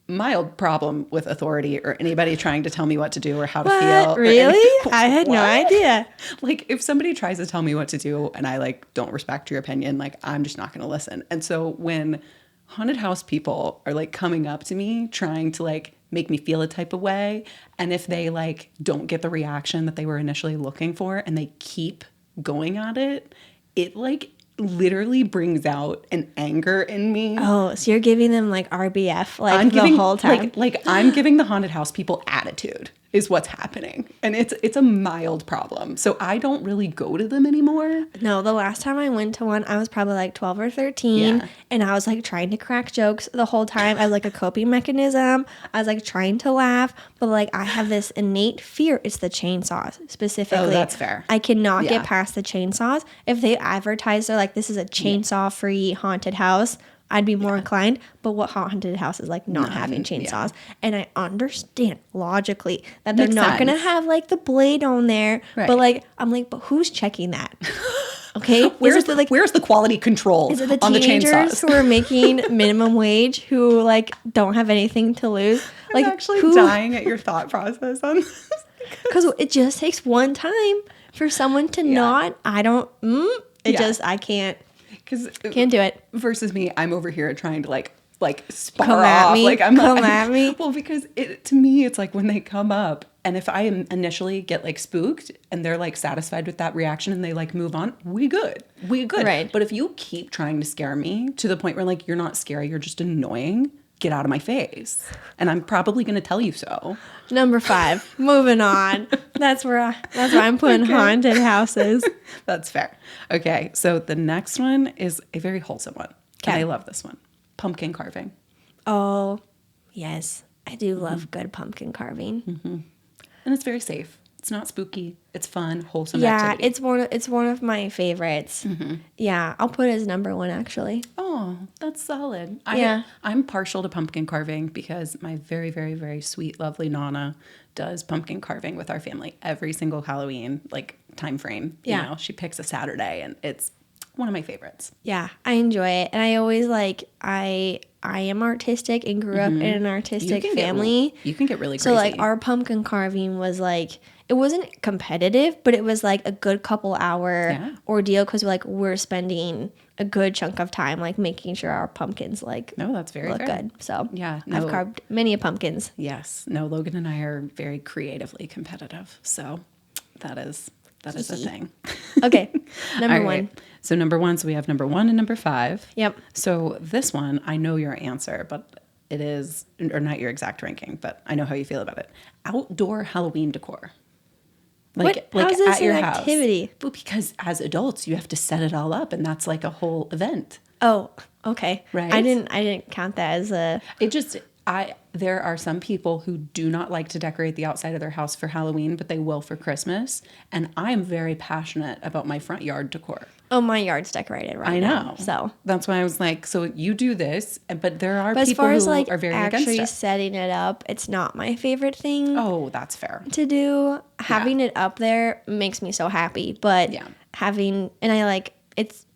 B: mild problem with authority or anybody trying to tell me what to do or how to feel.
A: Really? I had no idea.
B: Like if somebody tries to tell me what to do and I like don't respect your opinion, like I'm just not going to listen. And so when haunted house people are like coming up to me trying to like make me feel a type of way, and if they like don't get the reaction that they were initially looking for and they keep going at it, it like literally brings out an anger in me.
A: Oh, so you're giving them like RBF like the whole time.
B: Like I'm giving the haunted house people attitude is what's happening. And it's a mild problem. So I don't really go to them anymore.
A: No, the last time I went to one, I was probably like 12 or 13 and I was like trying to crack jokes the whole time as like a coping mechanism. I was like trying to laugh, but like I have this innate fear. It's the chainsaws specifically.
B: Oh, that's fair.
A: I cannot get past the chainsaws. If they advertise they're like, this is a chainsaw free haunted house, I'd be more inclined. But what haunted house is like not having chainsaws? And I understand logically that they're not going to have like the blade on there. Right. But like, I'm like, but who's checking that? Okay.
B: Where's the quality control
A: is it the
B: on the
A: teenagers
B: chainsaws?
A: Who are making minimum wage who like don't have anything to lose? Like
B: I'm actually dying at your thought process on this.
A: Because it just takes one time for someone to not, I don't, I can't. Can't do it.
B: Versus me, I'm over here trying to like spar
A: come
B: off.
A: At me.
B: Like
A: come at me.
B: Well, because to me, it's like when they come up, and if I initially get like spooked, and they're like satisfied with that reaction, and they like move on, we good.
A: Right.
B: But if you keep trying to scare me to the point where like you're not scary, you're just annoying, get out of my face. And I'm probably going to tell you so.
A: Number 5. Moving on. That's where I'm putting haunted houses.
B: That's fair. Okay, so the next one is a very wholesome one. And I love this one. Pumpkin carving.
A: Oh, yes. I do love good pumpkin carving.
B: And it's very safe. It's not spooky. It's fun, wholesome activity.
A: It's one of my favorites. Yeah, I'll put it as number 1 actually.
B: Oh, that's solid. I'm partial to pumpkin carving because my very, very, very sweet, lovely Nana does pumpkin carving with our family every single Halloween, like, time frame. You know, she picks a Saturday, and it's one of my favorites.
A: Yeah, I enjoy it. And I always I am artistic and grew up in an artistic family.
B: You can get really crazy.
A: So, like, our pumpkin carving was, like, it wasn't competitive, but it was, like, a good couple hour ordeal because, like, we're spending a good chunk of time, like, making sure our pumpkins, like,
B: no, that's very
A: look
B: fair.
A: good. So,
B: yeah,
A: I've carved many pumpkins.
B: Yes. No, Logan and I are very creatively competitive. So, that is a thing.
A: Okay, number 1.
B: So number 1, so we have number 1 and number 5.
A: Yep.
B: So this one, I know your answer, but it is, or not your exact ranking, but I know how you feel about it. Outdoor Halloween decor.
A: Like how is this an activity?
B: Well, because as adults, you have to set it all up, and that's like a whole event.
A: Oh, okay.
B: Right.
A: I didn't count that as a.
B: There are some people who do not like to decorate the outside of their house for Halloween, but they will for Christmas. And I'm very passionate about my front yard decor.
A: Oh, my yard's decorated right now. So
B: that's why I was like, so you do this, but there are
A: but
B: people
A: who as
B: are very against
A: actually
B: it.
A: setting it up, it's not my favorite thing.
B: Oh, that's fair.
A: To do. Having it up there makes me so happy, but and I like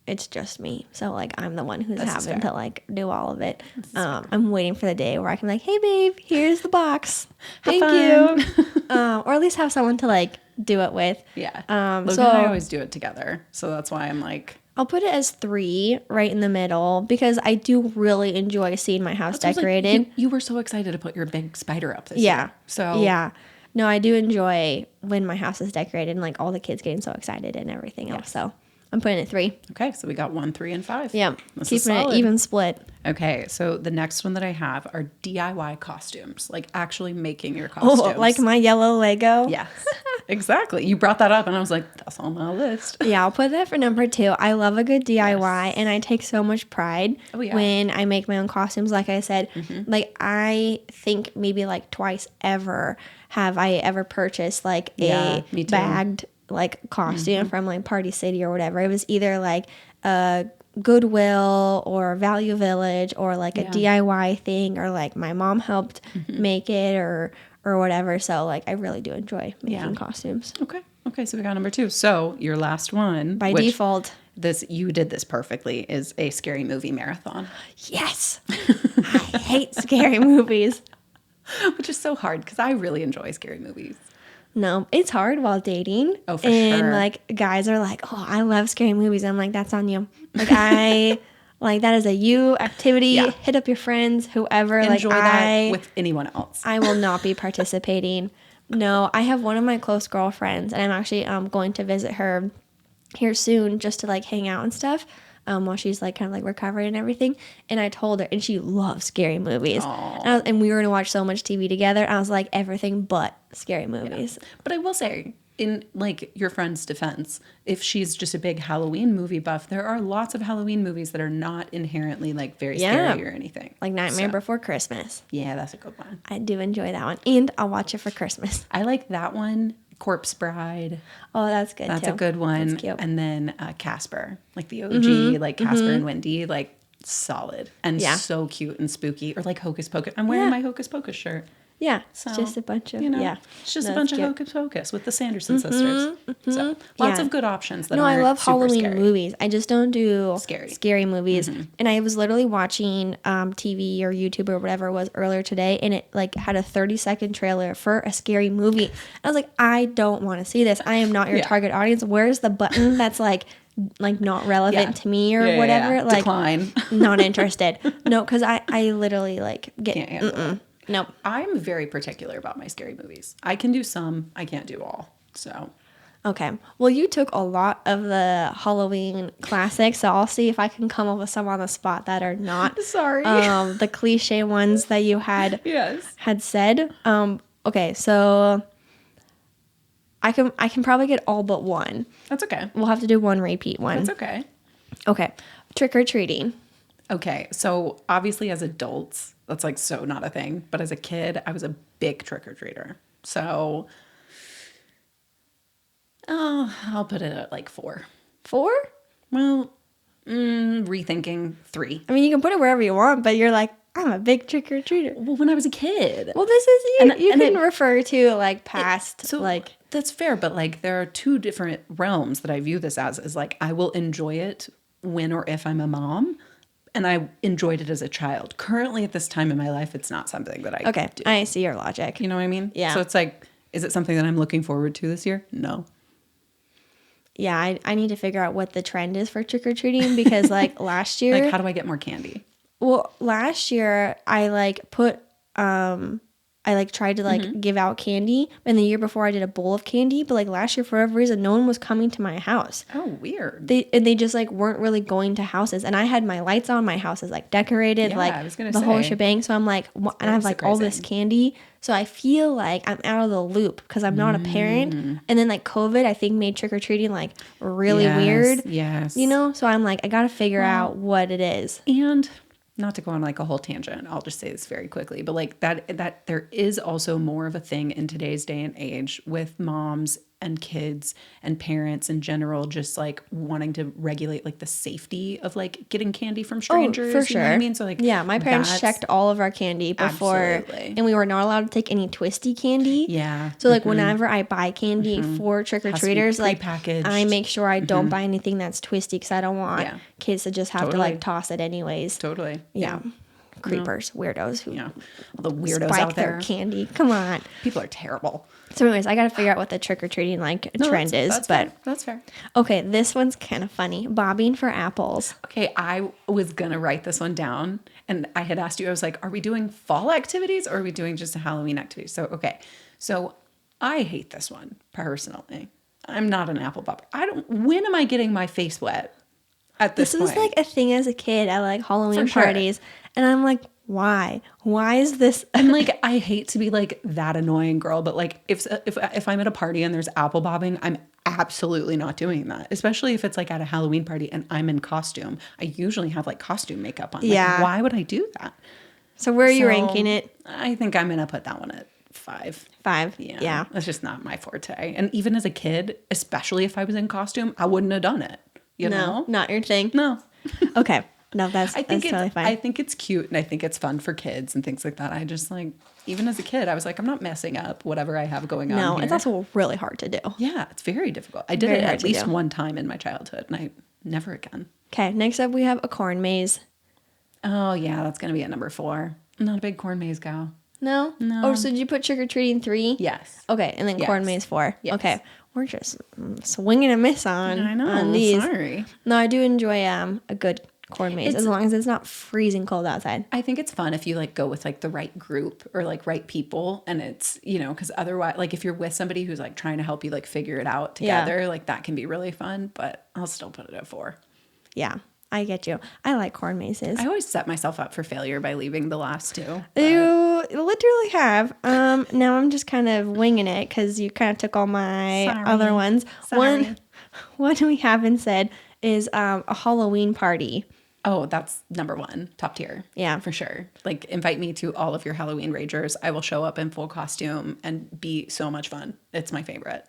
A: it's just me. So, like, I'm the one who's having to, like, do all of it. I'm waiting for the day where I can be like, hey, babe, here's the box. Thank you. Or at least have someone to, like, do it with.
B: Yeah. Logan and I always do it together. So that's why I'm like.
A: I'll put it as 3 right in the middle because I do really enjoy seeing my house decorated.
B: Like, you were so excited to put your big spider up this year. So.
A: Yeah. No, I do enjoy when my house is decorated and, like, all the kids getting so excited and everything else. So. I'm putting it 3.
B: Okay, so we got 1, 3, and 5.
A: Yeah, keeping it even split.
B: Okay, so the next one that I have are DIY costumes, like actually making your costumes.
A: Oh, like my yellow Lego?
B: Yes, exactly. You brought that up, and I was like, that's on my list.
A: Yeah, I'll put that for number 2. I love a good DIY, and I take so much pride when I make my own costumes. Like I said, like I think maybe like twice ever have I ever purchased like a bagged like costume from like Party City or whatever. It was either like a Goodwill or Value Village or like a DIY thing, or like my mom helped make it or whatever. So like I really do enjoy making costumes.
B: Okay, so we got number 2. So your last one
A: by default.
B: You did this perfectly, is a scary movie marathon.
A: Yes. I hate scary movies.
B: Which is so hard because I really enjoy scary movies.
A: No, it's hard while dating.
B: Oh, for
A: sure.
B: And
A: like guys are like, "Oh, I love scary movies." I'm like, "That's on you." Like like that is a you activity. Yeah. Hit up your friends, whoever.
B: Enjoy that with anyone else.
A: I will not be participating. No, I have one of my close girlfriends, and I'm actually going to visit her here soon just to like hang out and stuff. While she's like kind of like recovering and everything. And I told her, and she loves scary movies. And we were going to watch so much TV together. I was like, everything but scary movies. Yeah.
B: But I will say, in like your friend's defense, if she's just a big Halloween movie buff, there are lots of Halloween movies that are not inherently like very scary or anything.
A: Like Nightmare Before Christmas.
B: Yeah, that's a good one.
A: I do enjoy that one. And I'll watch it for Christmas.
B: I like that one. Corpse Bride.
A: Oh, that's good.
B: That's
A: too.
B: a good one.
A: That's cute.
B: And then Casper, like the OG, like Casper and Wendy, like solid and so cute and spooky. Or like Hocus Pocus. I'm wearing my Hocus Pocus shirt.
A: Yeah, so, it's just a bunch of,
B: it's just a bunch of Hocus Pocus with the Sanderson sisters. So lots of good options. That
A: I love Halloween
B: scary.
A: movies. I just don't do
B: scary
A: movies. And I was literally watching TV or YouTube or whatever it was earlier today, and it like had a 30-second trailer for a scary movie. I was like, I don't want to see this. I am not your target audience. Where's the button that's like not relevant to me or whatever? Like
B: decline.
A: Not interested. No, because I literally like get.
B: Can't handle it.
A: Nope.
B: I'm very particular about my scary movies. I can do some. I can't do all. So
A: Okay. Well, you took a lot of the Halloween classics, so I'll see if I can come up with some on the spot that are not
B: Sorry.
A: the cliche ones that you had
B: Yes.
A: had said. Okay, so I can probably get all but one.
B: That's okay.
A: We'll have to do one repeat one.
B: That's okay.
A: Okay. Trick or treating.
B: Okay. So obviously as adults, that's like so not a thing. But as a kid, I was a big trick or treater. So I'll put it at like 4.
A: 4?
B: Well, rethinking 3.
A: I mean, you can put it wherever you want, but you're like, I'm a big trick or treater.
B: Well, when I was a kid.
A: Well, this is you.
B: And
A: You can
B: it-
A: refer to like past,
B: So
A: like
B: that's fair, but like there are 2 different realms that I view this as. Is like I will enjoy it when or if I'm a mom, and I enjoyed it as a child. Currently, at this time in my life, it's not something that I
A: okay.
B: do.
A: I see your logic.
B: You know what I mean?
A: Yeah.
B: So it's like, is it something that I'm looking forward to this year? No.
A: Yeah, I need to figure out what the trend is for trick or treating because like last year,
B: Like, how do I get more candy?
A: well, last year I like put I like tried to like give out candy, and the year before I did a bowl of candy, but like last year for whatever reason no one was coming to my house.
B: Oh, weird.
A: They just like weren't really going to houses, and I had my lights on, my house is like decorated,
B: Yeah,
A: like
B: I was gonna
A: the whole
B: say.
A: shebang. So I'm like, and I have like all this
B: surprising.
A: candy, so I feel like I'm out of the loop because I'm not a parent. And then like COVID, I think made trick or treating like really
B: Yes,
A: weird,
B: Yes.
A: you know. So I'm like, I gotta figure out what it is.
B: And not to go on like a whole tangent, I'll just say this very quickly, but like that there is also more of a thing in today's day and age with moms and kids and parents in general, just like wanting to regulate like the safety of like getting candy from strangers.
A: For
B: You
A: sure.
B: know what I mean? So like,
A: Yeah, my parents
B: that's-
A: checked all of our candy before,
B: Absolutely.
A: and we were not allowed to take any twisty candy.
B: Yeah.
A: So like whenever I buy candy for trick or
B: Has to be
A: treaters, like
B: prepackaged.
A: I make sure I don't buy anything that's twisty because I don't want
B: Yeah.
A: kids to just have to
B: Totally.
A: like toss it anyways.
B: Totally.
A: Yeah. Creepers, weirdos who
B: Yeah. All the weirdos
A: spike
B: out
A: their
B: there.
A: candy. Come on.
B: People are terrible.
A: So anyways, I got to figure out what the trick or treating like
B: No,
A: trend is.
B: that's
A: But
B: fair. That's fair.
A: okay, this one's kind of funny. Bobbing for apples.
B: Okay, I was gonna write this one down, and I had asked you. I was like, "Are we doing fall activities or are we doing just a Halloween activity?" So okay, so I hate this one personally. I'm not an apple popper. I don't. When am I getting my face wet? At this
A: This
B: point,
A: was like a thing as a kid at like Halloween
B: For sure.
A: parties, and I'm like, why? Why is this?
B: and like I hate to be like that annoying girl, but like if I'm at a party and there's apple bobbing, I'm absolutely not doing that. Especially if it's like at a Halloween party and I'm in costume. I usually have like costume makeup on. Like,
A: Yeah.
B: why would I do that?
A: So where are you
B: So,
A: ranking it?
B: I think I'm gonna put that one at 5.
A: 5.
B: Yeah,
A: Yeah.
B: that's just not my forte. And even as a kid, especially if I was in costume, I wouldn't have done it. You
A: No,
B: know?
A: not your thing.
B: No.
A: Okay. No, that's
B: I think
A: that's totally fine.
B: I think it's cute and I think it's fun for kids and things like that. I just like, even as a kid, I was like, I'm not messing up whatever I have going on.
A: no,
B: here.
A: it's also really hard to do.
B: Yeah, it's very difficult. I did
A: Very
B: it
A: hard
B: at
A: to
B: least
A: do.
B: one time in my childhood and I never again.
A: Okay, next up we have a corn maze.
B: Oh yeah, that's gonna be at number 4. I'm not a big corn maze gal.
A: No?
B: No.
A: Oh, so did you put trick or treating 3?
B: Yes.
A: Okay, and then corn
B: Yes.
A: maze 4.
B: Yes.
A: Okay. We're just swinging a miss on
B: I know.
A: on these.
B: Sorry.
A: No, I do enjoy a good corn maze as long as it's not freezing cold outside.
B: I think it's fun if you like go with like the right group or like right people, and it's, you know, because otherwise, like if you're with somebody who's like trying to help you like figure it out together, like that can be really fun. But I'll still put it at 4.
A: Yeah, I get you. I like corn mazes.
B: I always set myself up for failure by leaving the last 2.
A: You literally have. Now I'm just kind of winging it because you kind of took all my
B: Sorry.
A: other ones.
B: Sorry.
A: One we haven't said is a Halloween party.
B: Oh, that's number 1, top tier.
A: Yeah.
B: For sure. Like invite me to all of your Halloween ragers. I will show up in full costume and be so much fun. It's my favorite.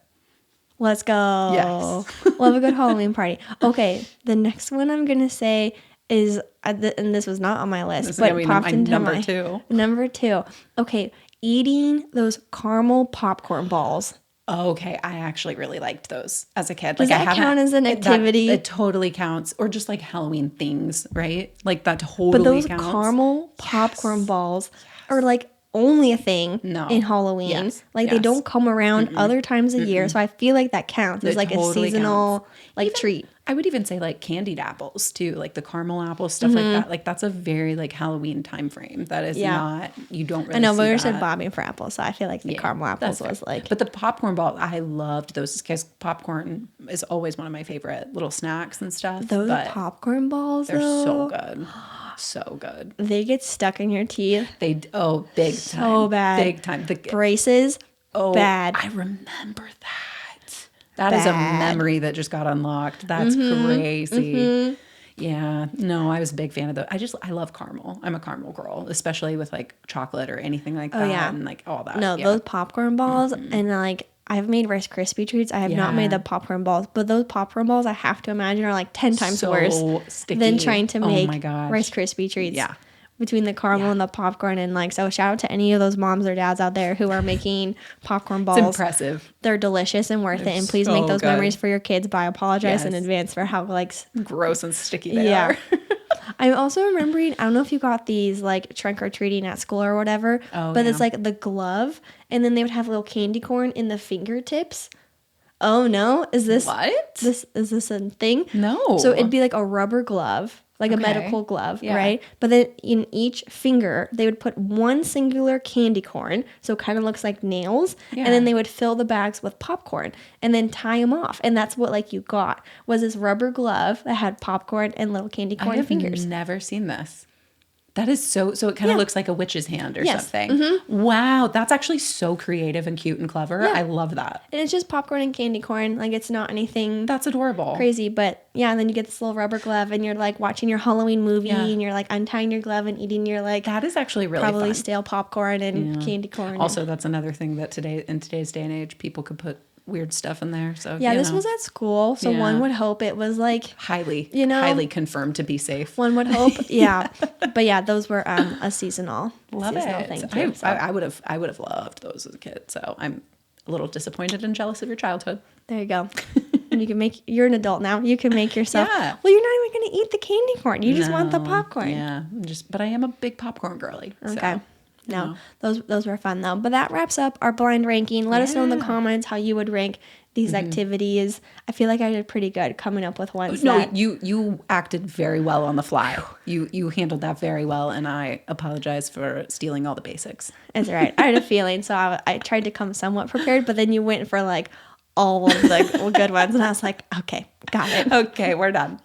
A: Let's go.
B: Yes.
A: We'll have a good Halloween party. Okay, the next one I'm going to say is, and this was not on my list,
B: This is
A: but
B: gonna be
A: popped
B: my
A: into
B: number
A: my
B: 2.
A: Number 2. Okay, eating those caramel popcorn balls.
B: Okay, I actually really liked those as a kid.
A: Does
B: like,
A: that
B: I haven't-
A: count as an activity?
B: It totally counts. Or just like Halloween things, right? Like that totally
A: But those
B: counts.
A: caramel popcorn balls are like only a thing
B: No.
A: in Halloween.
B: Yes.
A: Like they
B: Yes.
A: don't come around other times a year. So I feel like that counts as
B: It
A: like a
B: totally
A: seasonal
B: counts.
A: like treat.
B: I would even say like candied apples too, like the caramel apples, stuff like that. Like that's a very like Halloween time frame. That is not, you don't really
A: I know,
B: see
A: but we
B: that.
A: said bobbing for apples, so I feel like the caramel apples was like.
B: But the popcorn ball, I loved those because popcorn is always one of my favorite little snacks and stuff.
A: Those popcorn balls,
B: they're so good. So good.
A: They get stuck in your teeth.
B: Big time.
A: So bad.
B: Big time. The
A: braces, bad.
B: I remember that. That is a memory that just got unlocked. That's crazy. Yeah. No, I was a big fan of those. I love caramel. I'm a caramel girl, especially with like chocolate or anything like that.
A: Yeah.
B: And like all that.
A: No, those popcorn balls and like I've made Rice Krispie treats. I have not made the popcorn balls, but those popcorn balls I have to imagine are like 10 times worse than trying to make Rice Krispie treats.
B: Yeah.
A: Between the caramel and the popcorn, and like, so shout out to any of those moms or dads out there who are making popcorn balls.
B: It's impressive.
A: They're delicious and worth it, and please make those memories for your kids. But I apologize in advance for how like
B: gross and sticky they are.
A: I'm also remembering, I don't know if you got these like trunk or treating at school or whatever, but it's like the glove, and then they would have little candy corn in the fingertips. Oh no, is this is this a thing?
B: No.
A: So it'd be like a rubber glove, like a medical glove, right? But then in each finger, they would put one singular candy corn, so it kind of looks like nails, and then they would fill the bags with popcorn and then tie them off. And that's what like you got, was this rubber glove that had popcorn and little candy corn fingers.
B: I've never seen this. That is so it kind of looks like a witch's hand or something. Wow, that's actually so creative and cute and clever. I love that.
A: And it's just popcorn and candy corn. Like, it's not anything
B: that's adorable,
A: crazy, but and then you get this little rubber glove and you're like watching your Halloween movie and you're like untying your glove and eating your like,
B: that is actually really
A: probably
B: fun.
A: Stale popcorn and candy corn.
B: Also, that's another thing that in today's day and age, people could put weird stuff in there. So
A: this was at school, so one would hope it was like
B: highly confirmed to be safe.
A: One would hope, but those were a seasonal thing too.
B: I would have loved those as a kid. So I'm a little disappointed and jealous of your childhood.
A: There you go. And you're an adult now. You can make yourself.
B: Yeah.
A: Well, you're not even going to eat the candy corn. You just want the popcorn.
B: Yeah, but I am a big popcorn girly.
A: Okay.
B: So.
A: No, those were fun though. But that wraps up our blind ranking. Let us know in the comments how you would rank these activities. I feel like I did pretty good coming up with ones.
B: No, you acted very well on the fly. You handled that very well, and I apologize for stealing all the basics.
A: It's all right. I had a feeling, so I tried to come somewhat prepared, but then you went for like all of the good ones, and I was like, okay, got it.
B: Okay, we're done.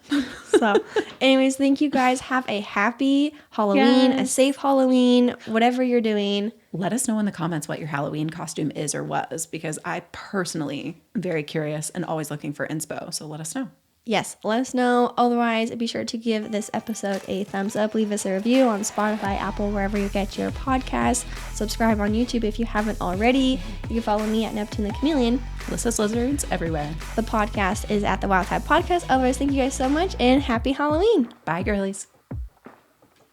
A: So anyways, thank you guys. Have a happy Halloween, a safe Halloween, whatever you're doing.
B: Let us know in the comments what your Halloween costume is or was, because I personally am very curious and always looking for inspo. So let us know.
A: Yes, let us know. Otherwise, be sure to give this episode a thumbs up. Leave us a review on Spotify, Apple, wherever you get your podcasts. Subscribe on YouTube if you haven't already. You can follow me at Neptune the Chameleon.
B: Lyssa's Lizards everywhere.
A: The podcast is at the Wild Type Podcast. Otherwise, thank you guys so much and happy Halloween.
B: Bye, girlies.